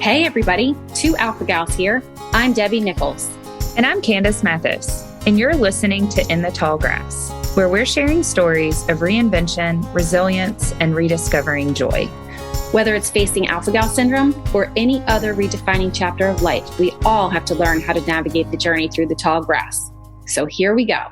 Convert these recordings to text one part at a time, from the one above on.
Hey everybody, two Alpha Gals here. I'm Debbie Nichols. And I'm Candace Mathis, and you're listening to In the Tall Grass, where we're sharing stories of reinvention, resilience, and rediscovering joy. Whether it's facing Alpha Gal syndrome or any other redefining chapter of life, we all have to learn how to navigate the journey through the tall grass. So here we go.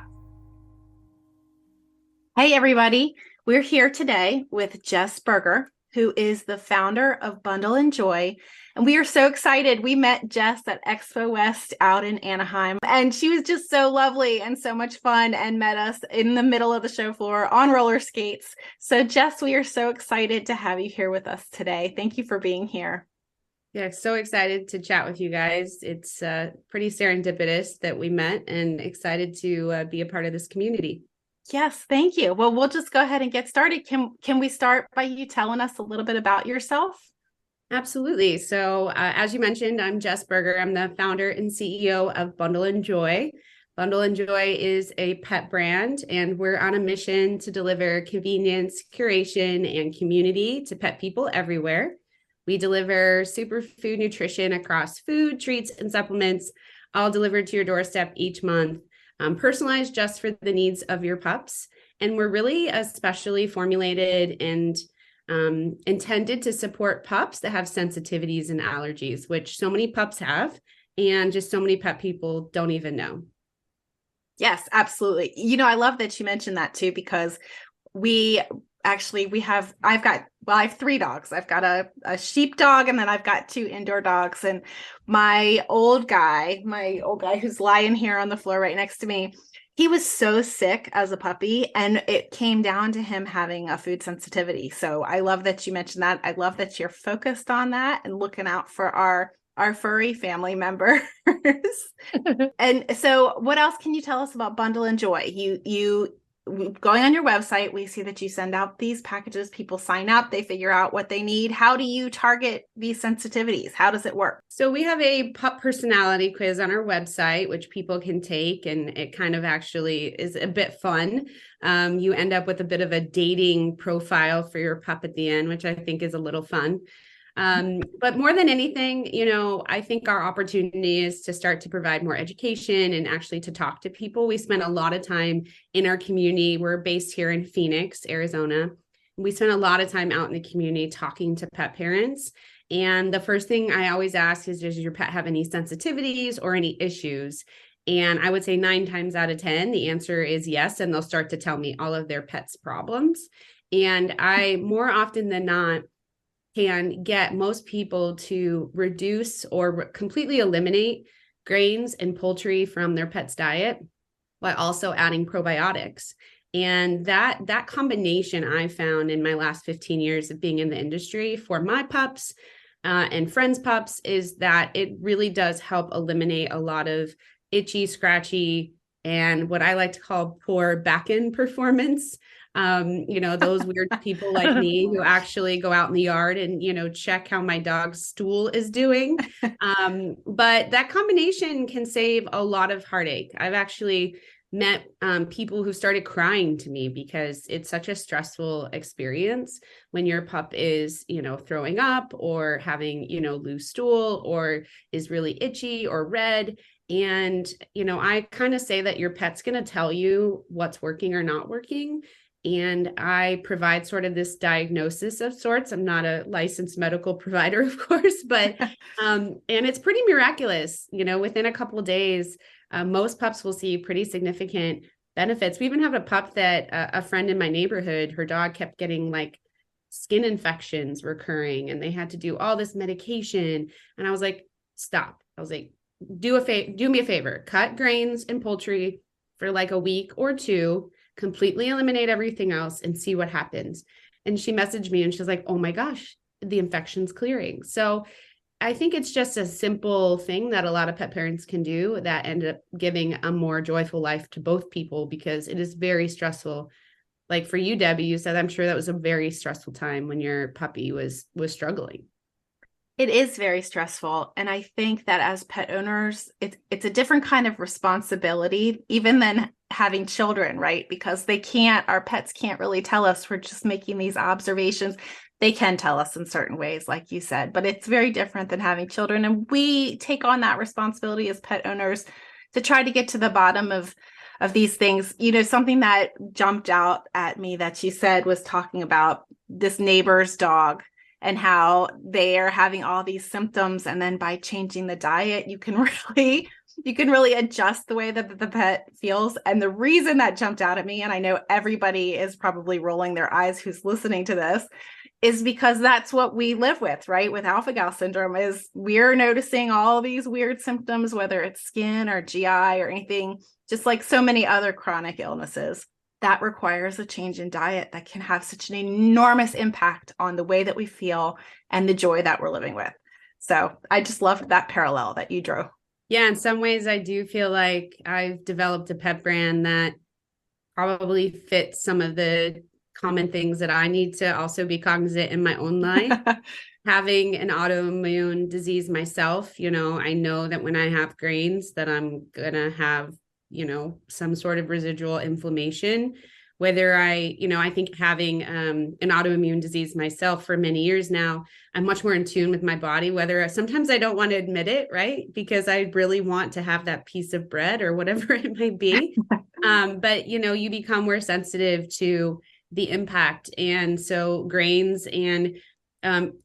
Hey everybody, we're here today with Jess Berger, who is the founder of Bundle and Joy. And we are so excited. We met Jess at Expo West out in Anaheim, and she was just so lovely and so much fun and met us in the middle of the show floor on roller skates. So Jess, we are so excited to have you here with us today. Thank you for being here. Yeah, so excited to chat with you guys. It's pretty serendipitous that we met and excited to be a part of this community. Yes, thank you. Well, we'll just go ahead and get started. Can we start by you telling us a little bit about yourself? Absolutely. So as you mentioned, I'm Jess Berger. I'm the founder and CEO of Bundle and Joy. Bundle and Joy is a pet brand, and we're on a mission to deliver convenience, curation, and community to pet people everywhere. We deliver superfood nutrition across food, treats, and supplements, all delivered to your doorstep each month, personalized just for the needs of your pups. And we're really especially formulated and intended to support pups that have sensitivities and allergies, which so many pups have, and just so many pet people don't even know. Yes, absolutely. You know, I love that you mentioned that too, because I have three dogs. I've got a sheep dog, and then I've got two indoor dogs. And my old guy who's lying here on the floor right next to me, he was so sick as a puppy, and it came down to him having a food sensitivity. So I love that you mentioned that. I love that you're focused on that and looking out for our furry family members. And so what else can you tell us about Bundle and Joy? You going on your website, we see that you send out these packages. People sign up, they figure out what they need. How do you target these sensitivities? How does it work? So we have a pup personality quiz on our website, which people can take, and it kind of actually is a bit fun. You end up with a bit of a dating profile for your pup at the end, which I think is a little fun. But more than anything, I think our opportunity is to start to provide more education and actually to talk to people. We spend a lot of time in our community. We're based here in Phoenix, Arizona. We spend a lot of time out in the community talking to pet parents. And the first thing I always ask is, does your pet have any sensitivities or any issues? And I would say 9 times out of 10, the answer is yes. And they'll start to tell me all of their pet's problems. And I, more often than not, can get most people to reduce or completely eliminate grains and poultry from their pet's diet while also adding probiotics. And that combination I found in my last 15 years of being in the industry for my pups and friends' pups is that it really does help eliminate a lot of itchy, scratchy, and what I like to call poor back-end performance. Those weird people like me who actually go out in the yard and, check how my dog's stool is doing. But that combination can save a lot of heartache. I've actually met people who started crying to me because it's such a stressful experience when your pup is, throwing up or having, loose stool or is really itchy or red. And, I kind of say that your pet's going to tell you what's working or not working. And I provide sort of this diagnosis of sorts. I'm not a licensed medical provider, of course, but, and it's pretty miraculous, within a couple of days, most pups will see pretty significant benefits. We even have a pup that a friend in my neighborhood, her dog kept getting like skin infections recurring, and they had to do all this medication. And I was like, stop. I was like, do me a favor, cut grains and poultry for like a week or two, completely eliminate everything else and see what happens. And she messaged me and she's like, oh my gosh, the infection's clearing. So I think it's just a simple thing that a lot of pet parents can do that end up giving a more joyful life to both people, because it is very stressful. Like for you, Debbie, you said, I'm sure that was a very stressful time when your puppy was struggling. It is very stressful. And I think that as pet owners, it's a different kind of responsibility, even than having children, right? Because our pets can't really tell us. We're just making these observations. They can tell us in certain ways, like you said, but it's very different than having children. And we take on that responsibility as pet owners to try to get to the bottom of these things. Something that jumped out at me that you said was talking about this neighbor's dog and how they are having all these symptoms. And then by changing the diet, you can really adjust the way that the pet feels. And the reason that jumped out at me, and I know everybody is probably rolling their eyes who's listening to this, is because that's what we live with, right? With alpha-gal syndrome is we're noticing all these weird symptoms, whether it's skin or GI or anything, just like so many other chronic illnesses. That requires a change in diet that can have such an enormous impact on the way that we feel and the joy that we're living with. So I just loved that parallel that you drew. Yeah, in some ways, I do feel like I've developed a pet brand that probably fits some of the common things that I need to also be cognizant in my own life. Having an autoimmune disease myself, I know that when I have grains that I'm going to have some sort of residual inflammation, whether I think having an autoimmune disease myself for many years now, I'm much more in tune with my body, whether sometimes I don't want to admit it, right? Because I really want to have that piece of bread or whatever it might be. But, you become more sensitive to the impact. And so grains and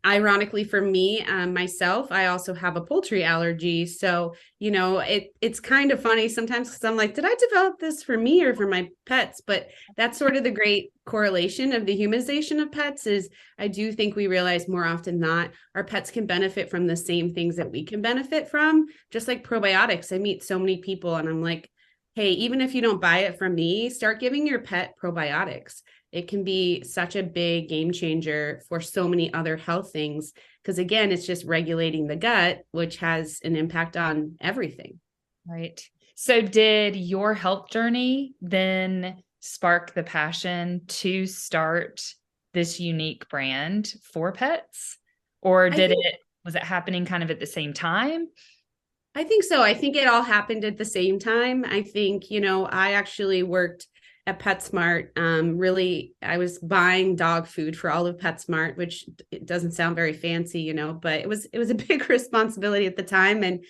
ironically for me, myself, I also have a poultry allergy. So, it's kind of funny sometimes because I'm like, did I develop this for me or for my pets? But that's sort of the great correlation of the humanization of pets is I do think we realize more often than not, our pets can benefit from the same things that we can benefit from, just like probiotics. I meet so many people and I'm like, hey, even if you don't buy it from me, start giving your pet probiotics. It can be such a big game changer for so many other health things. Because again, it's just regulating the gut, which has an impact on everything. Right. So did your health journey then spark the passion to start this unique brand for pets? Or was it happening kind of at the same time? I think so. I think it all happened at the same time. I think, I actually worked at PetSmart. Really, I was buying dog food for all of PetSmart, which it doesn't sound very fancy, but it was a big responsibility at the time. And,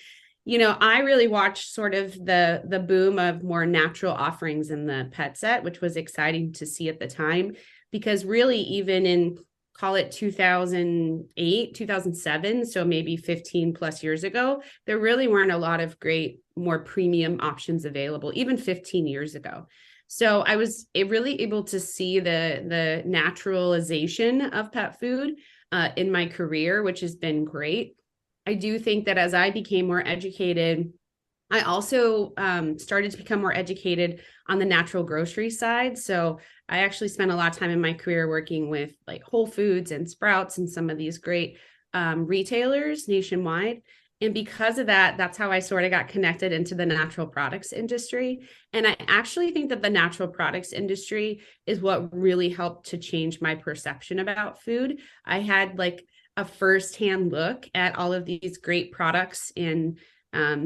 I really watched sort of the boom of more natural offerings in the pet set, which was exciting to see at the time, because really even in call it 2008, 2007, so maybe 15 plus years ago, there really weren't a lot of great, more premium options available, even 15 years ago. So I was really able to see the naturalization of pet food in my career, which has been great. I do think that as I became more educated, I also started to become more educated on the natural grocery side. So I actually spent a lot of time in my career working with like Whole Foods and Sprouts and some of these great retailers nationwide. And because of that, that's how I sort of got connected into the natural products industry. And I actually think that the natural products industry is what really helped to change my perception about food. I had like a firsthand look at all of these great products and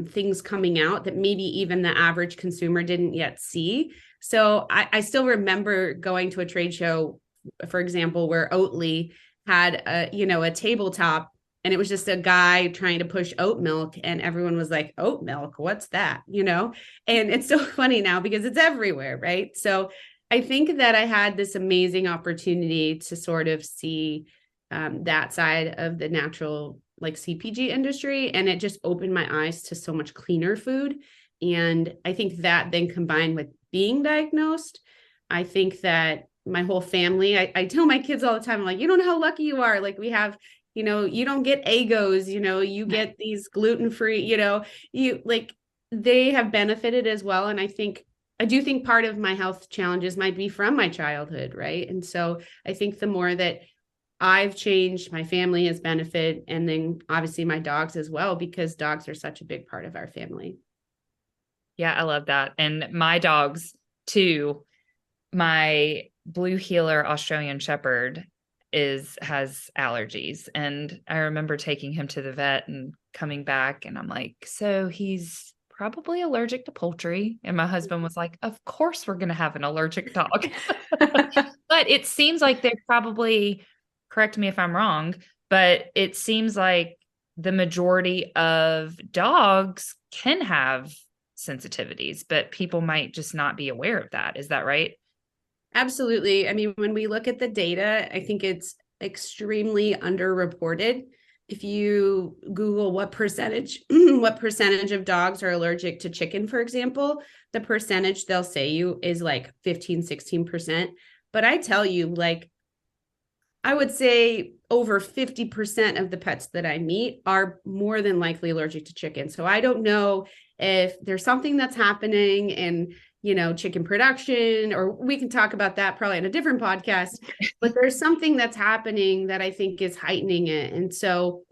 things coming out that maybe even the average consumer didn't yet see. So I still remember going to a trade show, for example, where Oatly had a tabletop. And it was just a guy trying to push oat milk and everyone was like, oat milk, what's that? And it's so funny now because it's everywhere, right? So I think that I had this amazing opportunity to sort of see that side of the natural like CPG industry. And it just opened my eyes to so much cleaner food. And I think that then combined with being diagnosed, I think that my whole family, I tell my kids all the time, I'm like, you don't know how lucky you are. Like we have you don't get Egos, you get these gluten-free, you like they have benefited as well. And I do think part of my health challenges might be from my childhood. Right. And so I think the more that I've changed, my family has benefited. And then obviously my dogs as well, because dogs are such a big part of our family. Yeah, I love that. And my dogs too, my blue heeler Australian Shepherd has allergies. And I remember taking him to the vet and coming back, and I'm like, so he's probably allergic to poultry. And my husband was like, of course we're going to have an allergic dog. But it seems like they probably, correct me if I'm wrong, but it seems like the majority of dogs can have sensitivities, but people might just not be aware of that. Is that right? Absolutely. I mean, when we look at the data, I think it's extremely underreported. If you Google what percentage of dogs are allergic to chicken, for example, the percentage they'll say you is like 15, 16%. But I tell you, like, I would say over 50% of the pets that I meet are more than likely allergic to chicken. So I don't know if there's something that's happening in, chicken production, or we can talk about that probably in a different podcast, but there's something that's happening that I think is heightening it. And so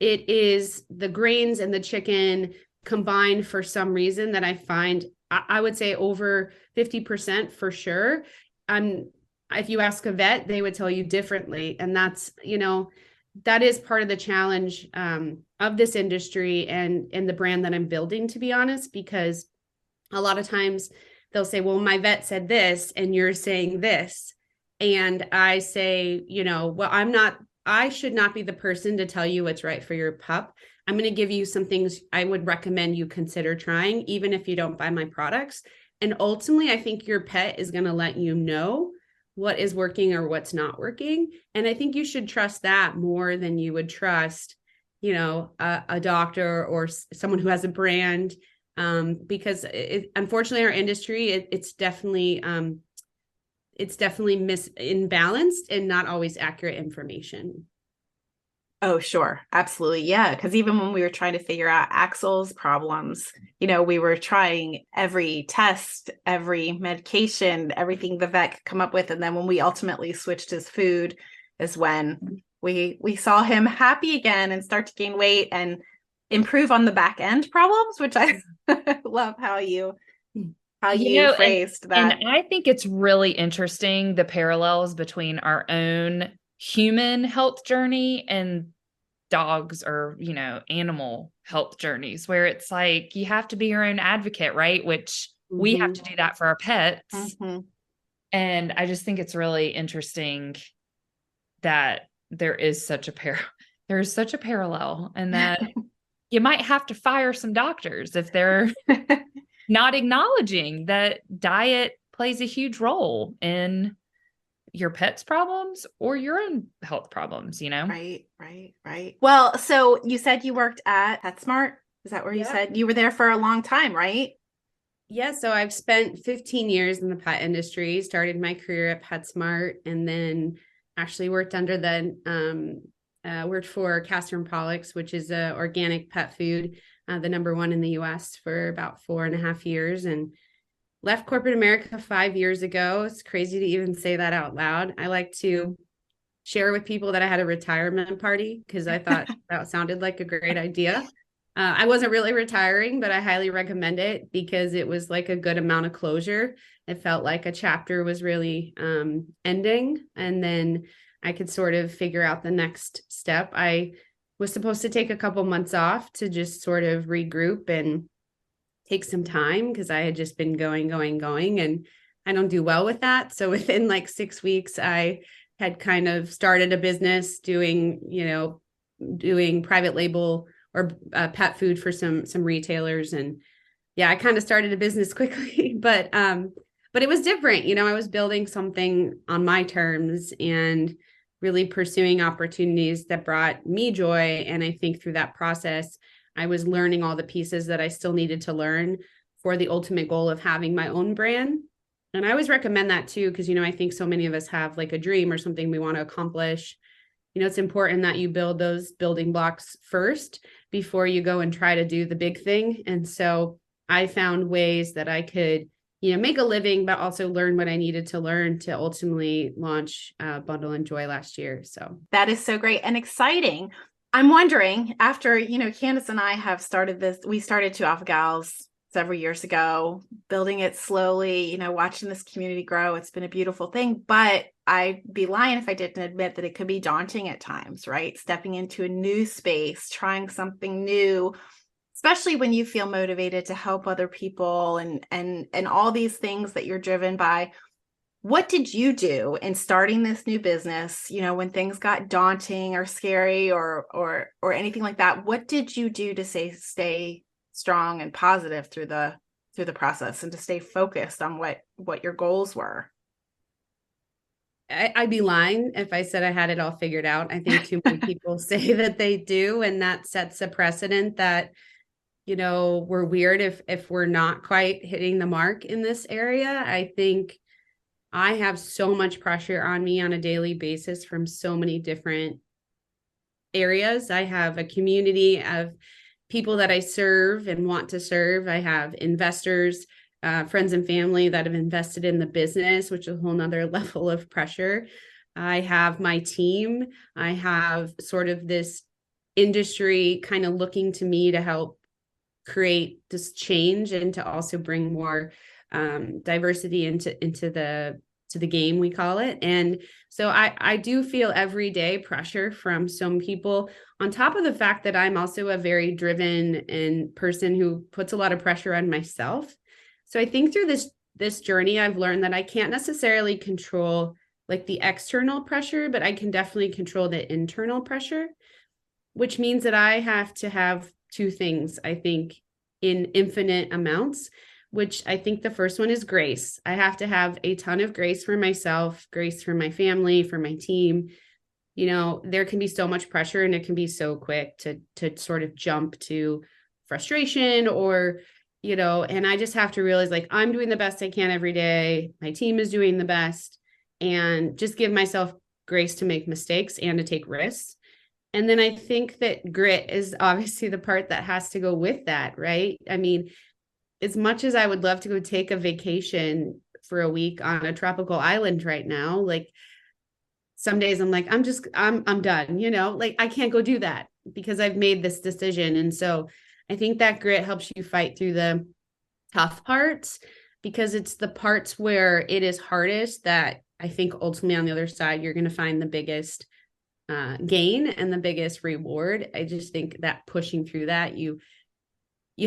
it is the grains and the chicken combined for some reason that I find, I would say over 50% for sure. If you ask a vet, they would tell you differently. And that's, that is part of the challenge of this industry and the brand that I'm building, to be honest, because a lot of times they'll say, well, my vet said this and you're saying this. And I say, well, I should not be the person to tell you what's right for your pup. I'm going to give you some things I would recommend you consider trying, even if you don't buy my products. And ultimately, I think your pet is going to let you know what is working or what's not working. And I think you should trust that more than you would trust, a doctor or someone who has a brand, because unfortunately our industry, it's definitely imbalanced and not always accurate information. Oh, sure. Absolutely. Yeah. Because even when we were trying to figure out Axel's problems, we were trying every test, every medication, everything the vet could come up with. And then when we ultimately switched his food is when we saw him happy again and start to gain weight and improve on the back end problems, which I love how you phrased that. And I think it's really interesting, the parallels between our own human health journey and dogs or, animal health journeys, where it's like, you have to be your own advocate, right? Which we have to do that for our pets. Mm-hmm. And I just think it's really interesting that there's such a parallel, and that you might have to fire some doctors if they're not acknowledging that diet plays a huge role in your pet's problems or your own health problems, Right. Well, so you said you worked at PetSmart. Is that where you said you were there for a long time, right? Yeah. So I've spent 15 years in the pet industry, started my career at PetSmart, and then actually worked worked for Castor & Pollux, which is a organic pet food, the #1 in the US, for about 4.5 years, and left corporate America 5 years ago. It's crazy to even say that out loud. I like to share with people that I had a retirement party because I thought that sounded like a great idea. I wasn't really retiring, but I highly recommend it because it was like a good amount of closure. It felt like a chapter was really ending, and then I could sort of figure out the next step. I was supposed to take a couple months off to just sort of regroup and take some time because I had just been going, and I don't do well with that. So within like 6 weeks, I had kind of started a business doing private label or pet food for some retailers. And yeah, I kind of started a business quickly, but it was different. I was building something on my terms and really pursuing opportunities that brought me joy. And I think through that process, I was learning all the pieces that I still needed to learn for the ultimate goal of having my own brand. And I always recommend that too, because, I think so many of us have like a dream or something we want to accomplish. It's important that you build those building blocks first before you go and try to do the big thing. And so I found ways that I could, make a living, but also learn what I needed to learn to ultimately launch Bundle and Joy last year. So that is so great and exciting. I'm wondering, after, Candace and I have started this, we started Two Alpha Gals several years ago, building it slowly, watching this community grow. It's been a beautiful thing. But I'd be lying if I didn't admit that it could be daunting at times, right? Stepping into a new space, trying something new, especially when you feel motivated to help other people and all these things that you're driven by. What did you do in starting this new business, when things got daunting or scary or anything like that? What did you do to stay strong and positive through the process and to stay focused on what your goals were? I'd be lying if I said I had it all figured out. I think too many people say that they do, and that sets a precedent that, we're weird if we're not quite hitting the mark in this area. I think I have so much pressure on me on a daily basis from so many different areas. I have a community of people that I serve and want to serve. I have investors, friends and family that have invested in the business, which is a whole nother level of pressure. I have my team. I have sort of this industry kind of looking to me to help create this change and to also bring more diversity into the game, we call it. And so I do feel every day pressure from some people, on top of the fact that I'm also a very driven and person who puts a lot of pressure on myself. So I think through this journey, I've learned that I can't necessarily control like the external pressure, but I can definitely control the internal pressure, which means that I have to have two things, I think, in infinite amounts, which I think the first one is grace. I have to have a ton of grace for myself, grace for my family, for my team. There can be so much pressure and it can be so quick to sort of jump to frustration or, and I just have to realize like I'm doing the best I can every day. My team is doing the best, and just give myself grace to make mistakes and to take risks. And then I think that grit is obviously the part that has to go with that, right? I mean, as much as I would love to go take a vacation for a week on a tropical island right now, like some days I'm like, I'm done, like I can't go do that because I've made this decision. And so I think that grit helps you fight through the tough parts, because it's the parts where it is hardest that I think ultimately on the other side, you're going to find the biggest gain and the biggest reward. I just think that pushing through that, you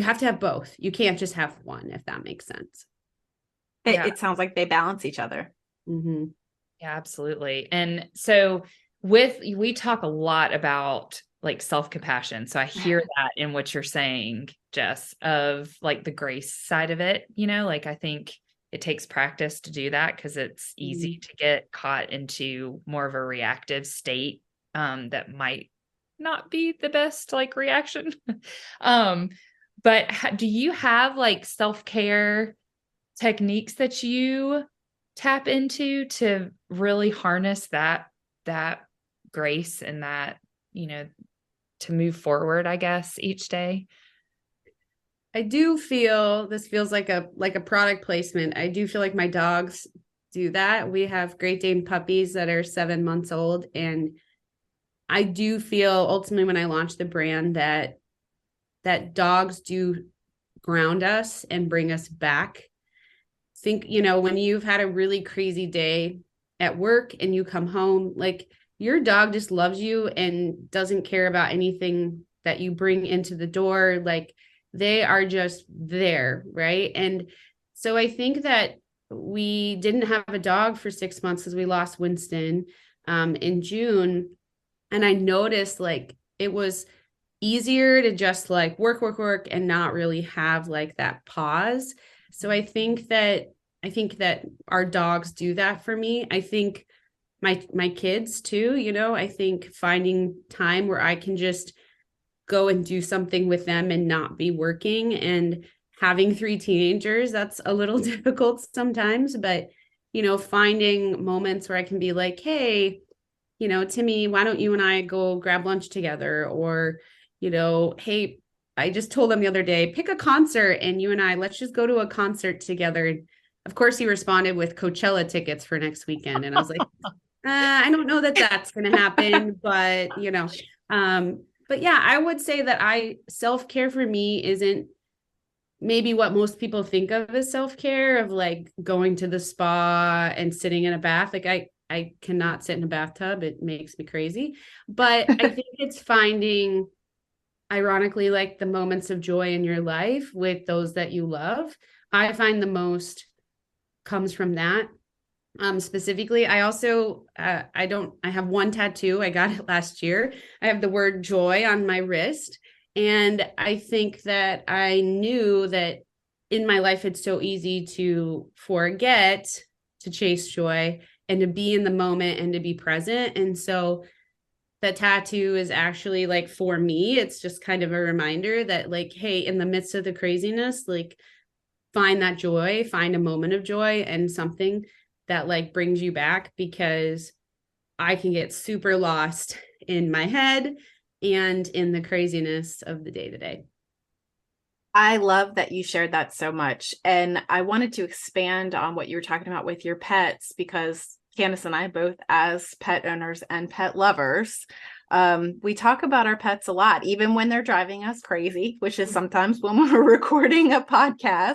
have to have both. You can't just have one, if that makes sense. It sounds like they balance each other. Mm-hmm. Yeah, absolutely. And so we talk a lot about like self-compassion. So I hear that in what you're saying, Jess, of like the grace side of it, like I think it takes practice to do that because it's easy to get caught into more of a reactive state that might not be the best like reaction. But do you have like self-care techniques that you tap into to really harness that grace and that, to move forward, I guess, each day? I do feel this feels like a product placement. I do feel like my dogs do that. We have Great Dane puppies that are 7 months old. And I do feel ultimately when I launched the brand that dogs do ground us and bring us back. Think, when you've had a really crazy day at work and you come home, like your dog just loves you and doesn't care about anything that you bring into the door. Like they are just there. Right. And so I think that we didn't have a dog for 6 months because we lost Winston in June. And I noticed like it was easier to just like work and not really have like that pause. So I think that our dogs do that for me. I think my kids too, I think finding time where I can just go and do something with them and not be working, and having 3 teenagers, that's a little difficult sometimes, but finding moments where I can be like, hey, Timmy, why don't you and I go grab lunch together? Or, hey, I just told them the other day, pick a concert and you and I, let's just go to a concert together. And of course he responded with Coachella tickets for next weekend. And I was like, I don't know that that's going to happen, but yeah, I would say that self-care for me isn't maybe what most people think of as self-care, of like going to the spa and sitting in a bath. Like I I cannot sit in a bathtub. It makes me crazy. But I think it's finding, ironically, like the moments of joy in your life with those that you love. I find the most comes from that. Specifically, I also, I have one tattoo. I got it last year. I have the word joy on my wrist. And I think that I knew that in my life, it's so easy to forget to chase joy and to be in the moment and to be present. And so the tattoo is actually like, for me, it's just kind of a reminder that like, hey, in the midst of the craziness, like find that joy, find a moment of joy and something that like brings you back, because I can get super lost in my head and in the craziness of the day to day. I love that you shared that so much. And I wanted to expand on what you were talking about with your pets, because Candace and I, both as pet owners and pet lovers, we talk about our pets a lot, even when they're driving us crazy, which is sometimes when we're recording a podcast.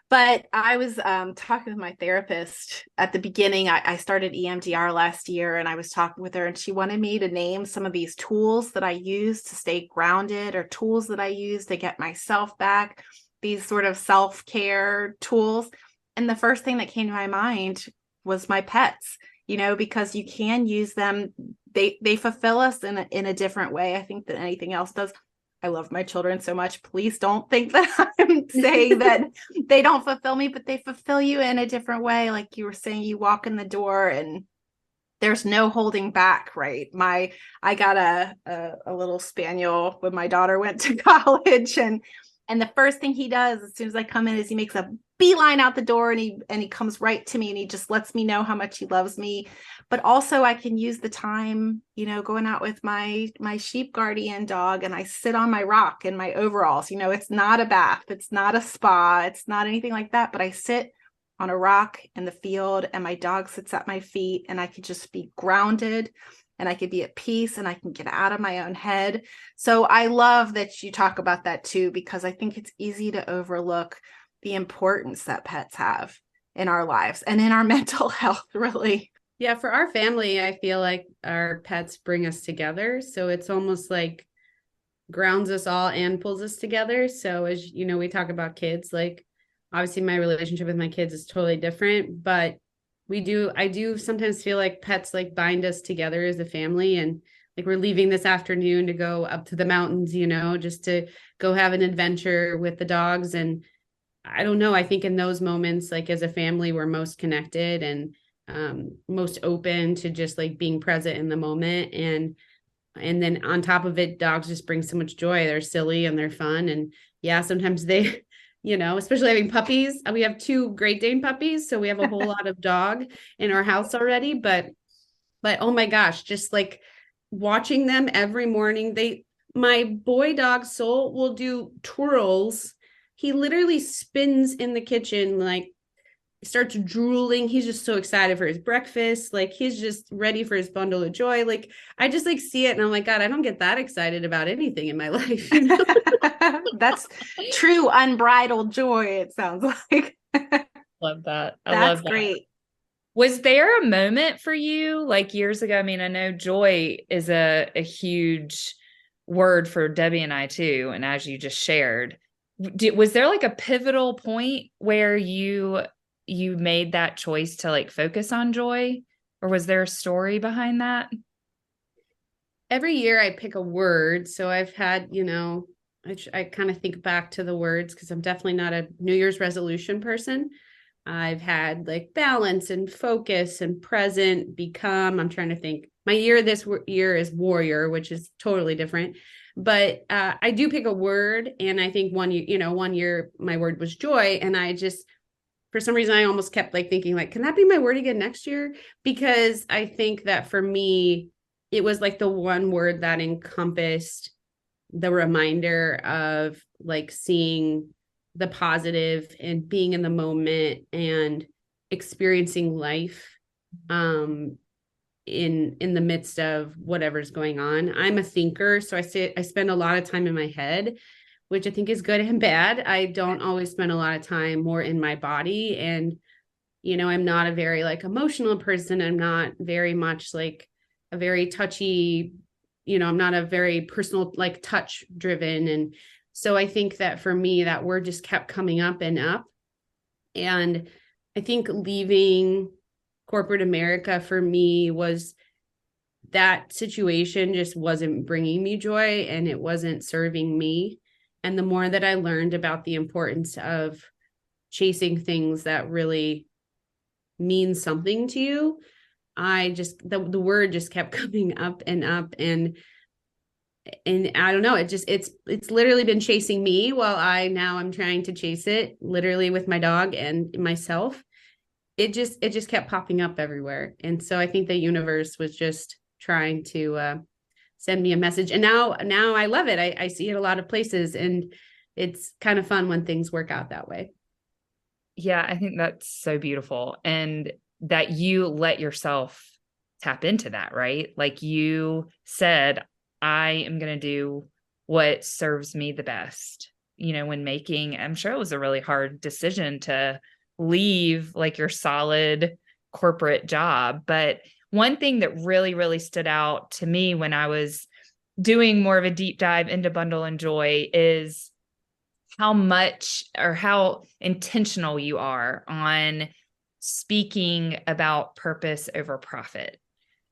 But I was talking with my therapist at the beginning. I started EMDR last year, and I was talking with her, and she wanted me to name some of these tools that I use to stay grounded, or tools that I use to get myself back, these sort of self-care tools. And the first thing that came to my mind was my pets, because you can use them. They fulfill us in a different way, I think, than anything else does. I love my children so much. Please don't think that I'm saying that they don't fulfill me, but they fulfill you in a different way. Like you were saying, you walk in the door and there's no holding back, right? I got a little spaniel when my daughter went to college, and the first thing he does as soon as I come in is he makes a beeline out the door, and he comes right to me, and he just lets me know how much he loves me. But also I can use the time, going out with my sheep guardian dog, and I sit on my rock in my overalls. It's not a bath, it's not a spa, it's not anything like that, but I sit on a rock in the field and my dog sits at my feet, and I could just be grounded, and I could be at peace, and I can get out of my own head. So I love that you talk about that too, because I think it's easy to overlook the importance that pets have in our lives and in our mental health, really. Yeah, for our family, I feel like our pets bring us together. So it's almost like grounds us all and pulls us together. So as you know, we talk about kids, like obviously my relationship with my kids is totally different, but I do sometimes feel like pets like bind us together as a family. And like we're leaving this afternoon to go up to the mountains, just to go have an adventure with the dogs. And I don't know, I think in those moments, like as a family, we're most connected and most open to just like being present in the moment. And then on top of it, dogs just bring so much joy. They're silly and they're fun. And yeah, sometimes they, especially having puppies. We have 2 Great Dane puppies, so we have a whole lot of dog in our house already. But oh my gosh, just like watching them every morning. My boy dog Soul will do twirls. He literally spins in the kitchen, like starts drooling. He's just so excited for his breakfast. Like he's just ready for his bundle of joy. Like I just like see it and I'm like, God, I don't get that excited about anything in my life. That's true unbridled joy, it sounds like. Love that. That's great. Was there a moment for you like years ago? I mean, I know joy is a huge word for Debbie and I too. And as you just shared, was there like a pivotal point where you made that choice to like focus on joy, or was there a story behind that? Every year I pick a word. So I've had, I kind of think back to the words because I'm definitely not a New Year's resolution person. I've had like balance and focus and present, become. I'm trying to think. My year this year is warrior, which is totally different. But I do pick a word. And I think one year my word was joy. And I just, for some reason, I almost kept like thinking like, can that be my word again next year? Because I think that for me, it was like the one word that encompassed the reminder of like seeing the positive and being in the moment and experiencing life in the midst of whatever's going on. I'm a thinker, so I spend a lot of time in my head, which I think is good and bad. I don't always spend a lot of time more in my body. And I'm not a very like emotional person. I'm not very much like a very touchy, I'm not a very personal, like touch driven. And so I think that for me, that word just kept coming up and up. And I think leaving corporate America for me was that situation just wasn't bringing me joy and it wasn't serving me. And the more that I learned about the importance of chasing things that really mean something to you, the word just kept coming up and up. And I don't know, it's literally been chasing me while I'm trying to chase it literally with my dog and myself. It just kept popping up everywhere. And so I think the universe was just trying to send me a message. And now I love it. I see it a lot of places, and it's kind of fun when things work out that way. Yeah, I think that's so beautiful. And that you let yourself tap into that, right? Like you said, I am going to do what serves me the best. When making, I'm sure it was a really hard decision to leave like your solid corporate job. But one thing that really, really stood out to me when I was doing more of a deep dive into Bundle and Joy is how much or how intentional you are on speaking about purpose over profit.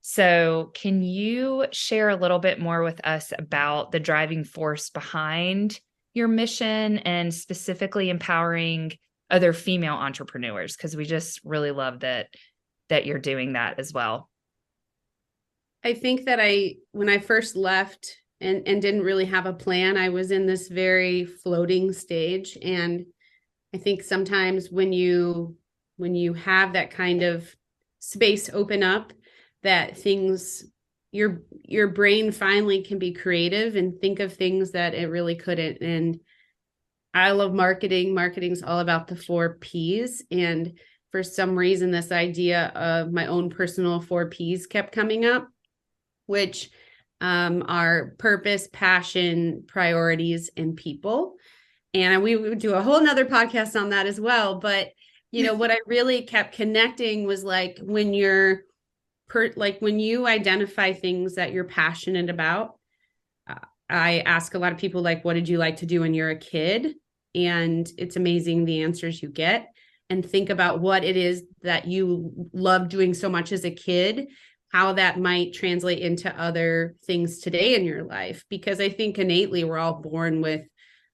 So can you share a little bit more with us about the driving force behind your mission and specifically empowering other female entrepreneurs? Because we just really love that you're doing that as well. I think that when I first left and didn't really have a plan, I was in this very floating stage. And I think sometimes when you have that kind of space open up, that things, your brain finally can be creative and think of things that it really couldn't. And I love marketing. Marketing's all about the 4 Ps. And for some reason, this idea of my own personal 4 Ps kept coming up, which are purpose, passion, priorities, and people. And we would do a whole nother podcast on that as well. But, what I really kept connecting was like when when you identify things that you're passionate about. I ask a lot of people, like, what did you like to do when you're a kid? And it's amazing the answers you get. And think about what it is that you love doing so much as a kid, how that might translate into other things today in your life. Because I think innately we're all born with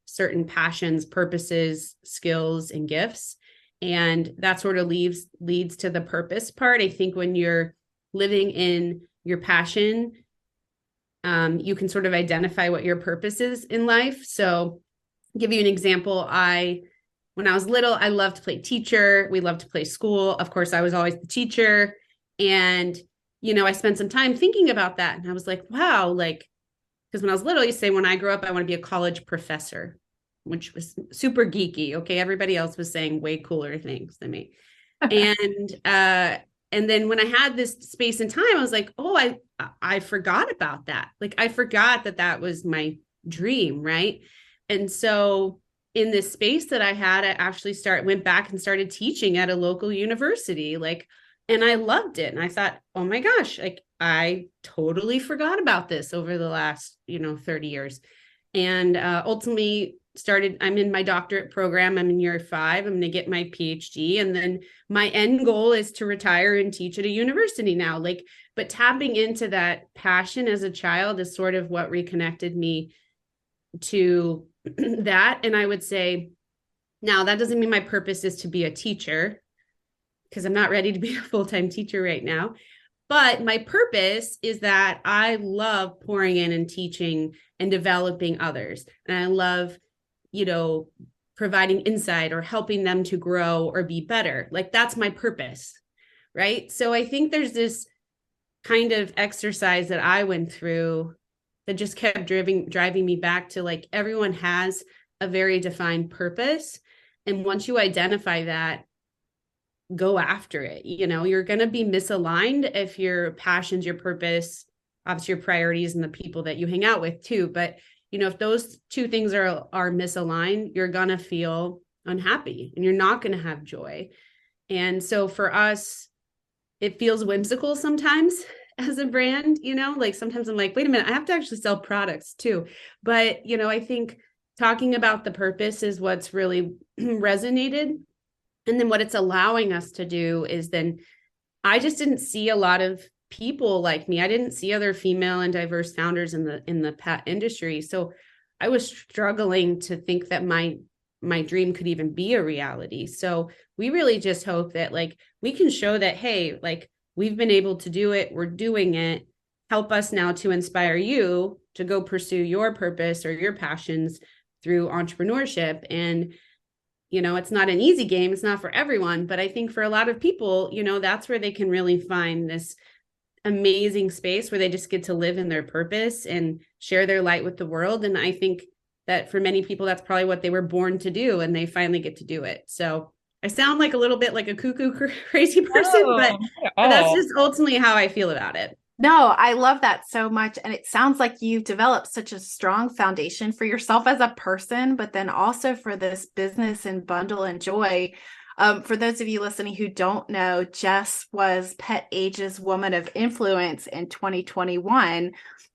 certain passions, purposes, skills, and gifts. And that sort of leads to the purpose part. I think when you're living in your passion, you can sort of identify what your purpose is in life. So I'll give you an example. When I was little, I loved to play teacher. We loved to play school. Of course, I was always the teacher. And, I spent some time thinking about that. And I was like, wow, because when I was little, you say, when I grow up, I want to be a college professor, which was super geeky. Okay. Everybody else was saying way cooler things than me. And then when I had this space and time, I was like, oh, I forgot about that. Like, I forgot that was my dream. Right. And so in this space that I had, I actually went back and started teaching at a local university, and I loved it. And I thought, oh my gosh, I totally forgot about this over the last, 30 years. And ultimately I'm in my doctorate program. I'm in year 5. I'm going to get my PhD. And then my end goal is to retire and teach at a university now. But tapping into that passion as a child is sort of what reconnected me to that. And I would say, now that doesn't mean my purpose is to be a teacher, because I'm not ready to be a full-time teacher right now. But my purpose is that I love pouring in and teaching and developing others. And I love, providing insight or helping them to grow or be better. That's my purpose. Right. So I think there's this kind of exercise that I went through that just kept driving me back to everyone has a very defined purpose. And once you identify that, go after it. You're going to be misaligned if your passions, your purpose, obviously your priorities and the people that you hang out with too. But, if those 2 things are misaligned, you're going to feel unhappy and you're not going to have joy. And so for us, it feels whimsical sometimes as a brand, like sometimes I'm like, wait a minute, I have to actually sell products too. But, I think talking about the purpose is what's really resonated. And then what it's allowing us to do is then I just didn't see a lot of people like me. I didn't see other female and diverse founders in the pet industry. So I was struggling to think that my dream could even be a reality. So we really just hope that like we can show that, hey, like we've been able to do it, we're doing it. Help us now to inspire you to go pursue your purpose or your passions through entrepreneurship. And it's not an easy game. It's not for everyone, but I think for a lot of people, that's where they can really find this amazing space where they just get to live in their purpose and share their light with the world. And I think that for many people, that's probably what they were born to do, and they finally get to do it. So I sound like a little bit like a cuckoo crazy person, but that's just ultimately how I feel about it. No, I love that so much. And it sounds like you've developed such a strong foundation for yourself as a person, but then also for this business and Bundle and Joy. For those of you listening who don't know, Jess was Pet Age's Woman of Influence in 2021.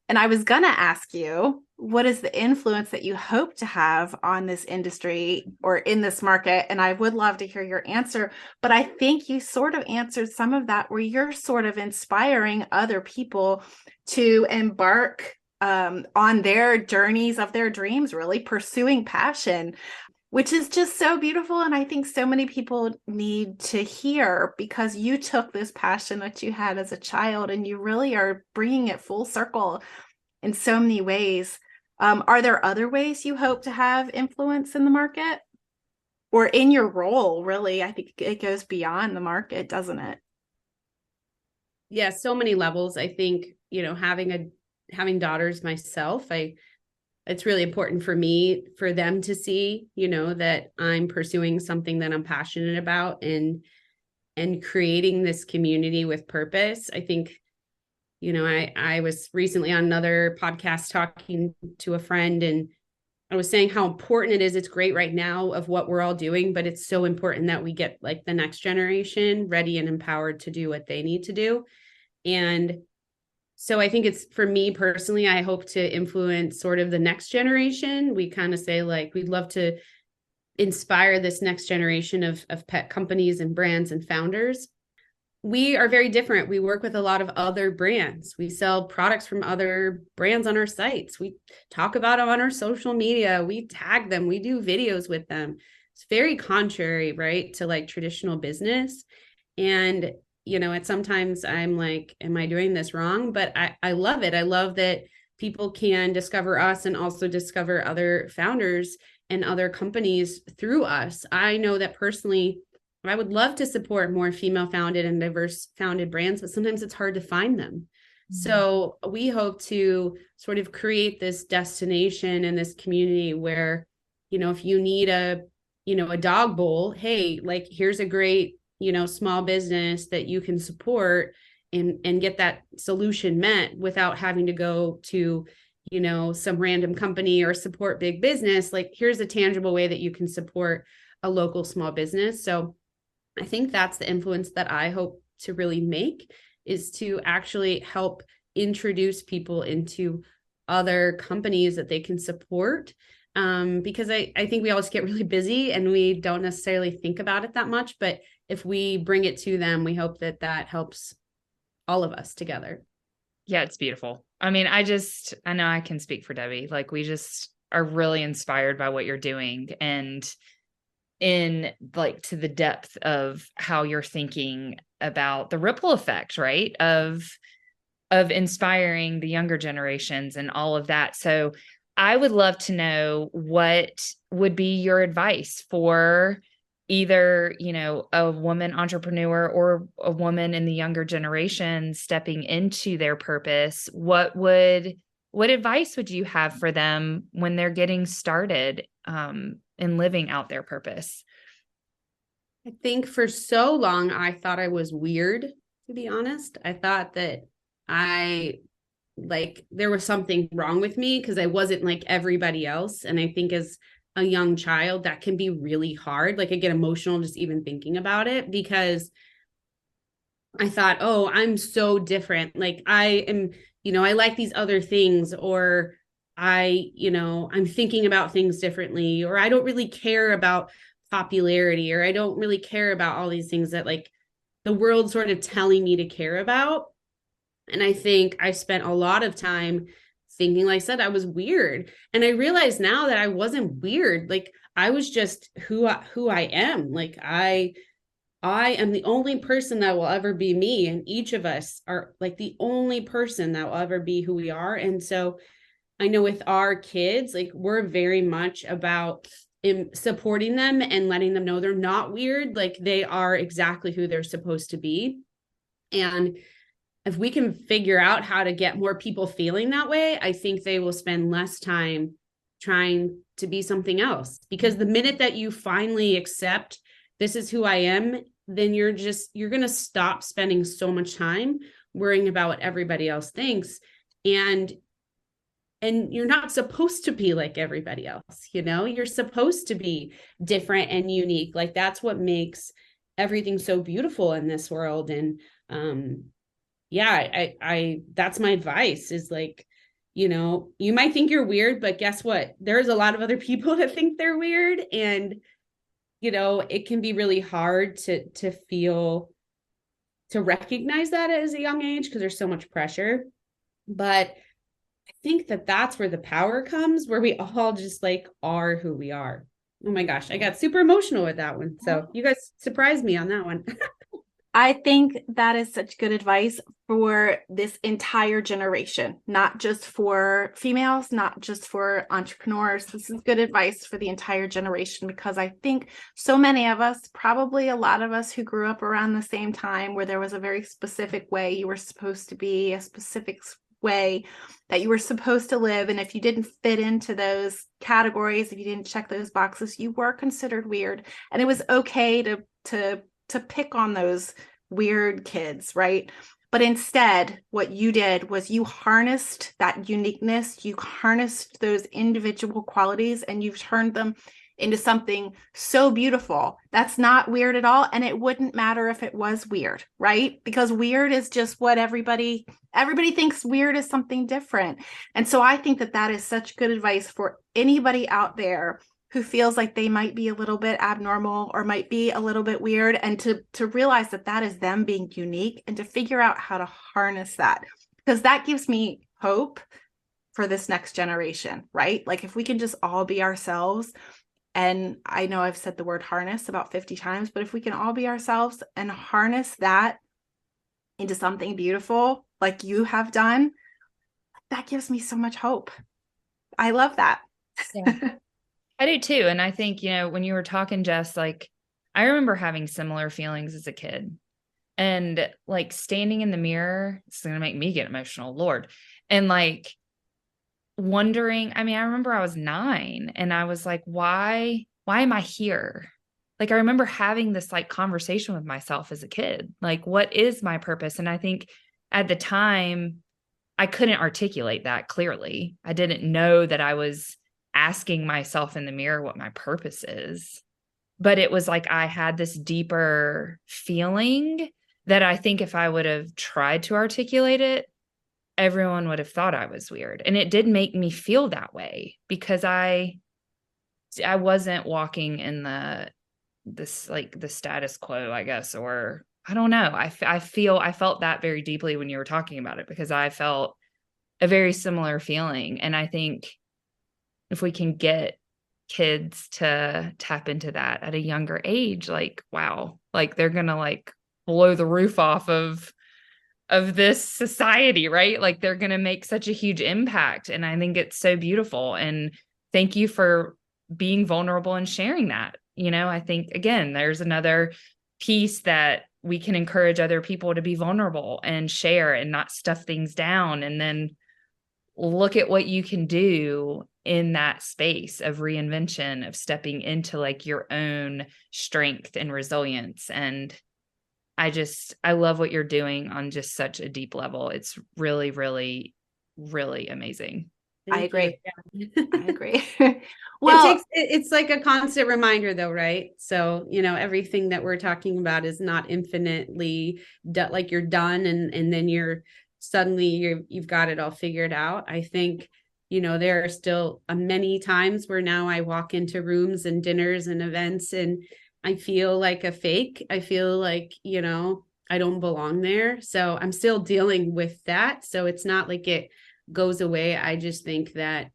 And I was going to ask you, what is the influence that you hope to have on this industry or in this market? And I would love to hear your answer, but I think you sort of answered some of that, where you're sort of inspiring other people to embark on their journeys of their dreams, really pursuing passion, which is just so beautiful. And I think so many people need to hear, because you took this passion that you had as a child and you really are bringing it full circle in so many ways. Are there other ways you hope to have influence in the market or in your role? Really, I think it goes beyond the market, doesn't it? Yeah, so many levels. I think, having daughters myself, it's really important for me, for them to see, that I'm pursuing something that I'm passionate about and creating this community with purpose. I think, I was recently on another podcast talking to a friend, and I was saying how important it is. It's great right now of what we're all doing, but it's so important that we get like the next generation ready and empowered to do what they need to do. And so I think it's, for me personally, I hope to influence sort of the next generation. We kind of say like, we'd love to inspire this next generation of pet companies and brands and founders. We are very different. We work with a lot of other brands. We sell products from other brands on our sites. We talk about them on our social media. We tag them. We do videos with them. It's very contrary, right, to like traditional business. And, it's sometimes I'm like, am I doing this wrong? But I love it. I love that people can discover us and also discover other founders and other companies through us. I know that personally, I would love to support more female founded and diverse founded brands, but sometimes it's hard to find them. Mm-hmm. So we hope to sort of create this destination and this community where, if you need a dog bowl, hey, like here's a great, small business that you can support and get that solution met without having to go to, some random company or support big business. Like here's a tangible way that you can support a local small business. So I think that's the influence that I hope to really make, is to actually help introduce people into other companies that they can support. Because I think we always get really busy and we don't necessarily think about it that much. But if we bring it to them, we hope that helps all of us together. Yeah, it's beautiful. I mean, I know I can speak for Debbie. Like we just are really inspired by what you're doing, and in like to the depth of how you're thinking about the ripple effect, right? Of inspiring the younger generations and all of that. So I would love to know what would be your advice for either, a woman entrepreneur or a woman in the younger generation stepping into their purpose. What advice would you have for them when they're getting started in living out their purpose? I think for so long, I thought I was weird, to be honest. I thought that there was something wrong with me because I wasn't like everybody else. And I think as a young child, that can be really hard. Like I get emotional just even thinking about it, because I thought, oh, I'm so different. Like I am, I like these other things, or I'm thinking about things differently, or I don't really care about popularity, or I don't really care about all these things that like the world sort of telling me to care about. And I think I spent a lot of time thinking, like I said, I was weird. And I realized now that I wasn't weird. Like I was just who I am. Like I am the only person that will ever be me. And each of us are like the only person that will ever be who we are. And so I know with our kids, like we're very much about supporting them and letting them know they're not weird. Like they are exactly who they're supposed to be. And if we can figure out how to get more people feeling that way, I think they will spend less time trying to be something else. Because the minute that you finally accept this is who I am, then you're going to stop spending so much time worrying about what everybody else thinks. And you're not supposed to be like everybody else, you're supposed to be different and unique. Like that's what makes everything so beautiful in this world. And yeah, I that's my advice is like, you might think you're weird, but guess what? There's a lot of other people that think they're weird. And, it can be really hard to recognize that as a young age because there's so much pressure. But I think that that's where the power comes, where we all just like are who we are. Oh my gosh, I got super emotional with that one. So you guys surprised me on that one. I think that is such good advice for this entire generation, not just for females, not just for entrepreneurs. This is good advice for the entire generation, because I think so many of us, probably a lot of us who grew up around the same time where there was a very specific way you were supposed to be, a specific way that you were supposed to live. And if you didn't fit into those categories, if you didn't check those boxes, you were considered weird. And it was okay to pick on those weird kids, right? But instead, what you did was you harnessed that uniqueness, you harnessed those individual qualities, and you've turned them into something so beautiful. That's not weird at all. And it wouldn't matter if it was weird, right? Because weird is just what everybody thinks weird is something different. And so I think that is such good advice for anybody out there who feels like they might be a little bit abnormal or might be a little bit weird, and to realize that is them being unique, and to figure out how to harness that, because that gives me hope for this next generation, right? Like if we can just all be ourselves, and I know I've said the word harness about 50 times, but if we can all be ourselves and harness that into something beautiful, like you have done, that gives me so much hope. I love that. Yeah. I do too. And I think, when you were talking, Jess, like I remember having similar feelings as a kid, and like standing in the mirror, it's going to make me get emotional, Lord. And like wondering, I remember I was 9 and I was like, why am I here? Like, I remember having this like conversation with myself as a kid, like, what is my purpose? And I think at the time I couldn't articulate that clearly. I didn't know that I was asking myself in the mirror what my purpose is. But it was like I had this deeper feeling that I think if I would have tried to articulate it, everyone would have thought I was weird. And it did make me feel that way, because I wasn't walking in the status quo, I guess, or I don't know. I felt that very deeply when you were talking about it, because I felt a very similar feeling. And I think if we can get kids to tap into that at a younger age, like, wow, like they're going to like blow the roof off of this society, right? Like they're going to make such a huge impact. And I think it's so beautiful. And thank you for being vulnerable and sharing that. I think, again, there's another piece that we can encourage other people to be vulnerable and share and not stuff things down, and then look at what you can do in that space of reinvention, of stepping into like your own strength and resilience. And I love what you're doing on just such a deep level. It's really, really, really amazing. I Thank agree. you. I agree. Well, Well, it's like a constant reminder though, right? So, everything that we're talking about is not infinitely like you're done and then you've got it all figured out. I think, there are still many times where now I walk into rooms and dinners and events and I feel like a fake. I feel like, I don't belong there. So I'm still dealing with that. So it's not like it goes away. I just think that,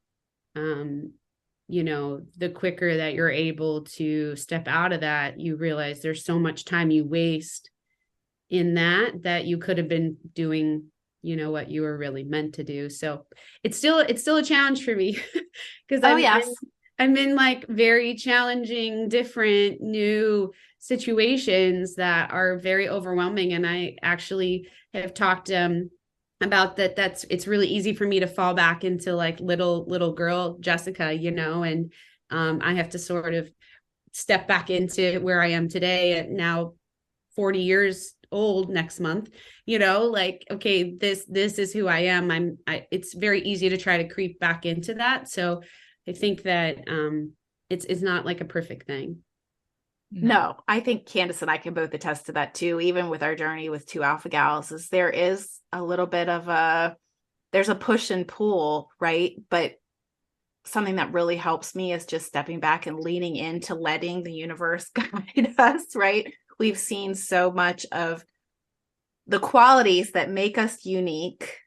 the quicker that you're able to step out of that, you realize there's so much time you waste in that you could have been doing, what you were really meant to do. So it's still a challenge for me because oh yes. I'm in like very challenging, different new situations that are very overwhelming. And I actually have talked about that. It's really easy for me to fall back into like little girl Jessica, and I have to sort of step back into where I am today at now 40 years old next month, like, okay, this is who I am. It's very easy to try to creep back into that. So I think that it's not like a perfect thing. No, I think Candace and I can both attest to that too. Even with our journey with two alpha gals, is there is a little bit of there's a push and pull, right? But something that really helps me is just stepping back and leaning into letting the universe guide us, right? We've seen so much of the qualities that make us unique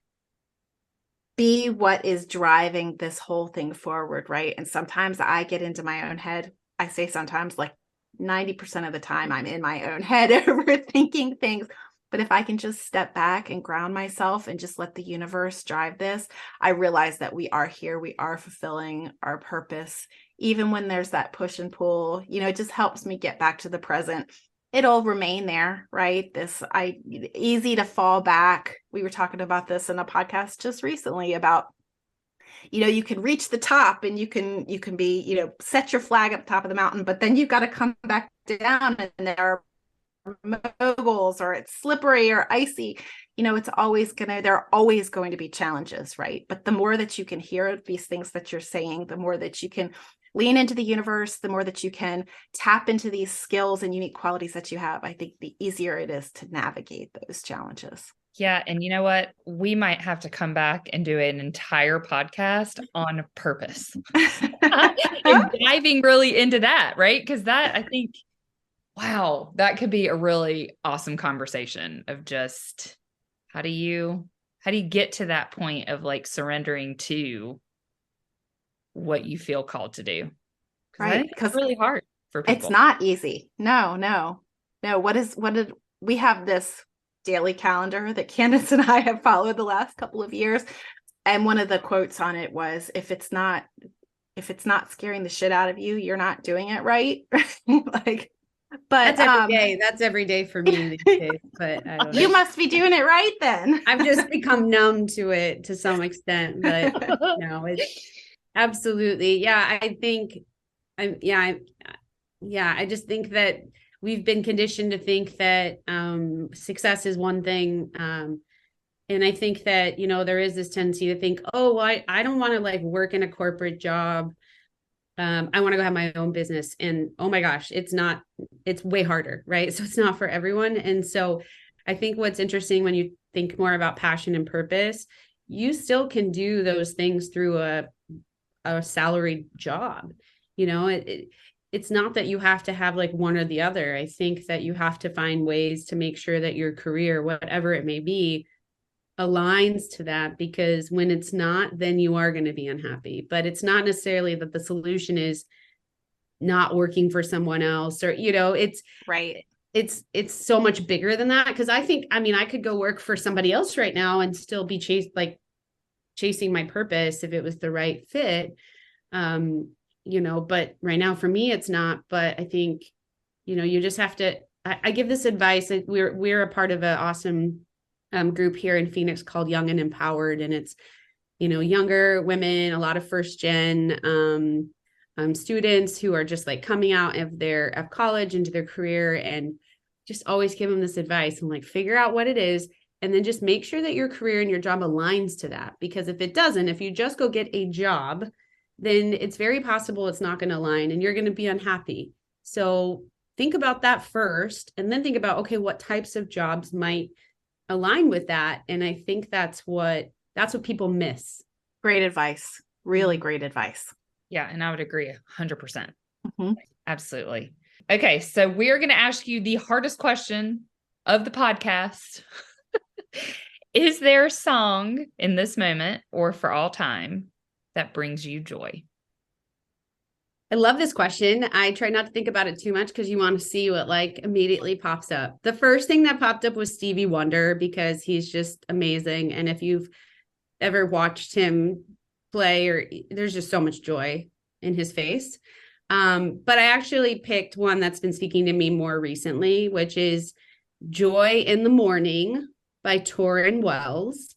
be what is driving this whole thing forward, right? And sometimes I get into my own head. I say sometimes, like 90% of the time I'm in my own head overthinking things. But if I can just step back and ground myself and just let the universe drive this, I realize that we are here. We are fulfilling our purpose. Even when there's that push and pull, it just helps me get back to the present. It'll remain there, right? Easy to fall back. We were talking about this in a podcast just recently about, you can reach the top and you can be, set your flag at the top of the mountain, but then you've got to come back down and there are moguls or it's slippery or icy. There are always going to be challenges, right? But the more that you can hear these things that you're saying, the more that you can lean into the universe, the more that you can tap into these skills and unique qualities that you have, I think the easier it is to navigate those challenges. Yeah. And you know what? We might have to come back and do an entire podcast on purpose and diving really into that, right? Because that, I think, wow, that could be a really awesome conversation of just how do you get to that point of like surrendering to what you feel called to do? Right. Because it's really hard for people. It's not easy. No. We have this daily calendar that Candace and I have followed the last couple of years. And one of the quotes on it was, if it's not scaring the shit out of you, you're not doing it right. Like, but that's every day. That's every day for me these days. But I don't know. You must be doing it right then. I've just become numb to it to some extent, but no, it's absolutely. Yeah, I think I just think that we've been conditioned to think that success is one thing. And I think that, there is this tendency to think, oh, well, I don't want to like work in a corporate job. I want to go have my own business. And oh my gosh, it's way harder, right? So it's not for everyone. And so I think what's interesting when you think more about passion and purpose, you still can do those things through a salaried job. It's not that you have to have like one or the other. I think that you have to find ways to make sure that your career, whatever it may be, aligns to that, because when it's not, then you are going to be unhappy. But it's not necessarily that the solution is not working for someone else or, it's right. It's so much bigger than that. Cause I could go work for somebody else right now and still be chasing my purpose if it was the right fit. But right now for me, it's not. But I think, you just have to, I give this advice. We're a part of an awesome group here in Phoenix called Young and Empowered. And it's, younger women, a lot of first gen students who are just like coming out of college into their career, and just always give them this advice and like figure out what it is, and then just make sure that your career and your job aligns to that. Because if it doesn't, if you just go get a job, then it's very possible it's not going to align and you're going to be unhappy. So think about that first, and then think about, okay, what types of jobs might align with that. And I think that's what people miss. Great advice. Really great advice. Yeah. And I would agree 100%. Mm-hmm. Absolutely. Okay. So we are going to ask you the hardest question of the podcast. Is there a song in this moment or for all time that brings you joy? I love this question. I try not to think about it too much because you want to see what like immediately pops up. The first thing that popped up was Stevie Wonder, because he's just amazing. And if you've ever watched him play, there's just so much joy in his face. But I actually picked one that's been speaking to me more recently, which is Joy in the Morning by Torrin Wells.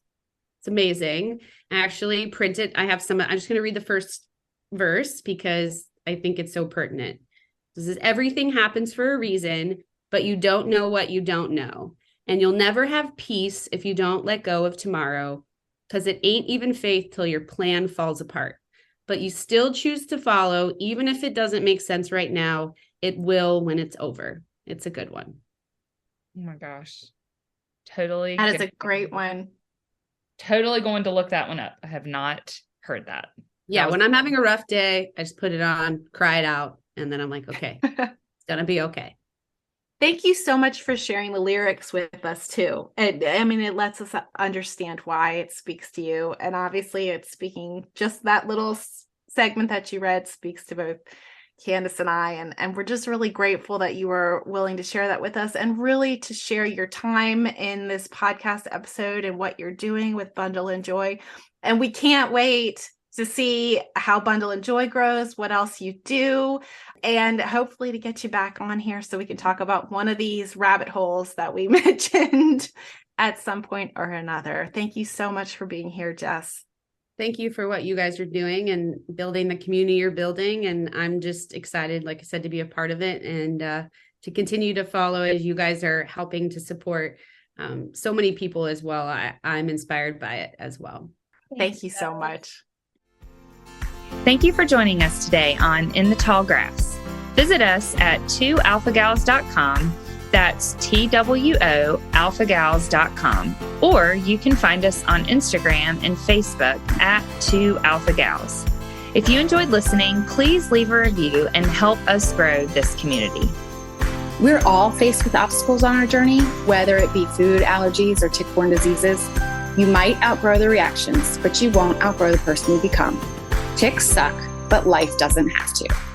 It's amazing. I actually printed, I'm just going to read the first verse because I think it's so pertinent. This is: everything happens for a reason, but you don't know what you don't know. And you'll never have peace if you don't let go of tomorrow, because it ain't even faith till your plan falls apart. But you still choose to follow, even if it doesn't make sense right now. It will when it's over. It's a good one. Oh my gosh. Totally. That is a great one. Totally going to look that one up. I have not heard that. Yeah, when I'm having a rough day, I just put it on, cry it out, and then I'm like, okay, it's going to be okay. Thank you so much for sharing the lyrics with us too. It lets us understand why it speaks to you. And obviously it's speaking, just that little segment that you read speaks to both Candace and I. And we're just really grateful that you were willing to share that with us, and really to share your time in this podcast episode and what you're doing with Bundle and Joy. And we can't wait to see how Bundle and Joy grows, what else you do, and hopefully to get you back on here so we can talk about one of these rabbit holes that we mentioned at some point or another. Thank you so much for being here, Jess. Thank you for what you guys are doing and building the community you're building. And I'm just excited, like I said, to be a part of it and to continue to follow as you guys are helping to support so many people as well. I'm inspired by it as well. Thank you so much. Thank you for joining us today on In the Tall Grass. Visit us at 2alphagals.com. That's TWO alphagals.com. Or you can find us on Instagram and Facebook at 2alphagals. If you enjoyed listening, please leave a review and help us grow this community. We're all faced with obstacles on our journey, whether it be food allergies or tick-borne diseases. You might outgrow the reactions, but you won't outgrow the person you become. Ticks suck, but life doesn't have to.